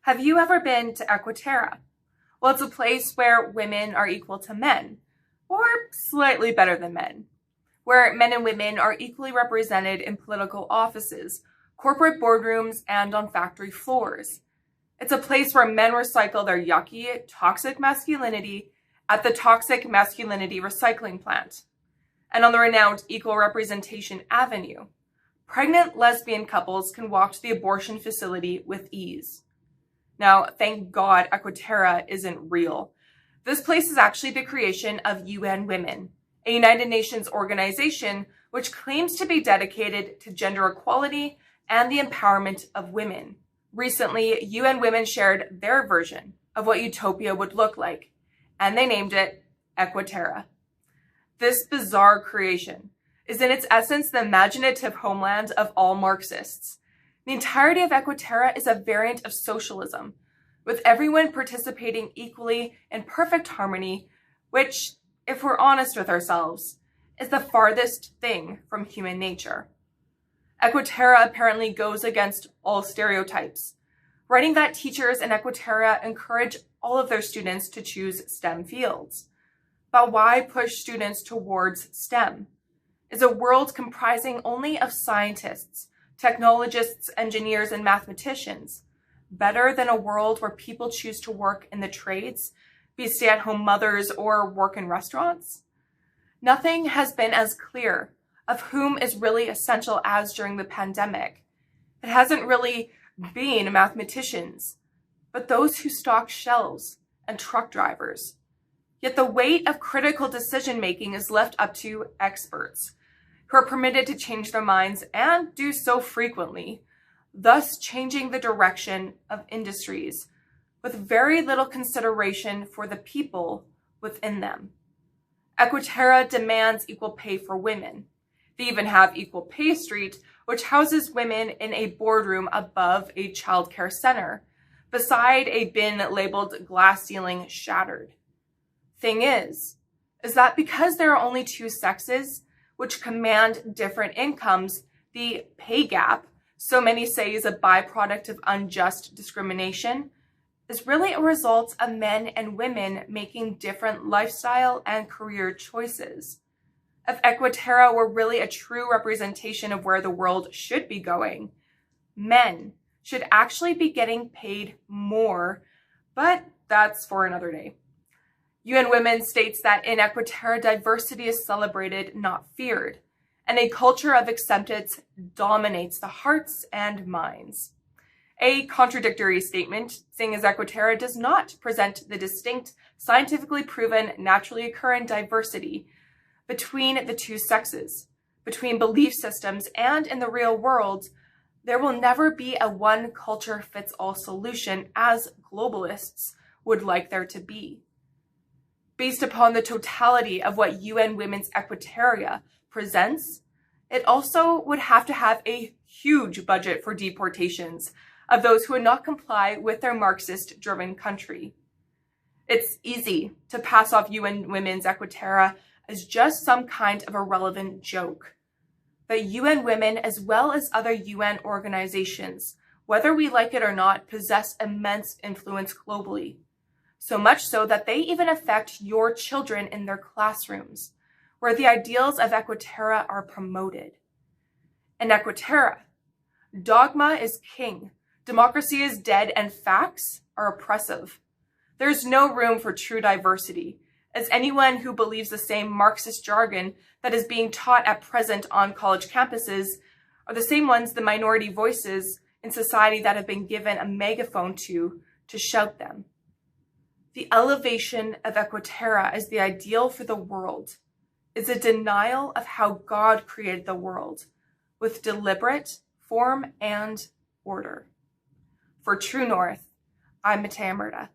Have you ever been to Equiterra? Well, it's a place where women are equal to men, or slightly better than men, where men and women are equally represented in political offices, corporate boardrooms, and on factory floors. It's a place where men recycle their yucky, toxic masculinity at the Toxic Masculinity Recycling Plant. And on the renowned Equal Representation Avenue, pregnant lesbian couples can walk to the abortion facility with ease. Now, thank God Equiterra isn't real. This place is actually the creation of UN Women, a United Nations organization which claims to be dedicated to gender equality and the empowerment of women. Recently, UN Women shared their version of what utopia would look like, and they named it Equiterra. This bizarre creation is in its essence the imaginative homeland of all Marxists. The entirety of Equiterra is a variant of socialism, with everyone participating equally in perfect harmony, which, if we're honest with ourselves, is the farthest thing from human nature. Equiterra apparently goes against all stereotypes, writing that teachers in Equiterra encourage all of their students to choose STEM fields. But why push students towards STEM? Is a world comprising only of scientists, technologists, engineers, and mathematicians better than a world where people choose to work in the trades, be stay-at-home mothers, or work in restaurants? Nothing has been as clear of whom is really essential as during the pandemic. It hasn't really been mathematicians, but those who stock shelves and truck drivers. Yet the weight of critical decision-making is left up to experts, who are permitted to change their minds and do so frequently, thus changing the direction of industries with very little consideration for the people within them. Equiterra demands equal pay for women. They even have Equal Pay Street, which houses women in a boardroom above a childcare center, beside a bin labeled glass ceiling shattered. Thing is that because there are only two sexes, which command different incomes, the pay gap, so many say is a byproduct of unjust discrimination, is really a result of men and women making different lifestyle and career choices. If Equiterra were really a true representation of where the world should be going, men should actually be getting paid more, but that's for another day. UN Women states that in Equiterra, diversity is celebrated, not feared, and a culture of acceptance dominates the hearts and minds. A contradictory statement, seeing as Equiterra does not present the distinct, scientifically proven, naturally occurring diversity between the two sexes, between belief systems, and in the real world, there will never be a one-culture-fits-all solution as globalists would like there to be. Based upon the totality of what UN Women's Equiterra presents, it also would have to have a huge budget for deportations of those who would not comply with their Marxist-driven country. It's easy to pass off UN Women's Equiterra as just some kind of irrelevant joke. But UN Women, as well as other UN organizations, whether we like it or not, possess immense influence globally. So much so that they even affect your children in their classrooms, where the ideals of Equiterra are promoted. In Equiterra, dogma is king, democracy is dead, and facts are oppressive. There's no room for true diversity, as anyone who believes the same Marxist jargon that is being taught at present on college campuses are the same ones the minority voices in society that have been given a megaphone to shout them. The elevation of Equiterra as the ideal for the world is a denial of how God created the world, with deliberate form and order. For True North, I'm Mattea Merta.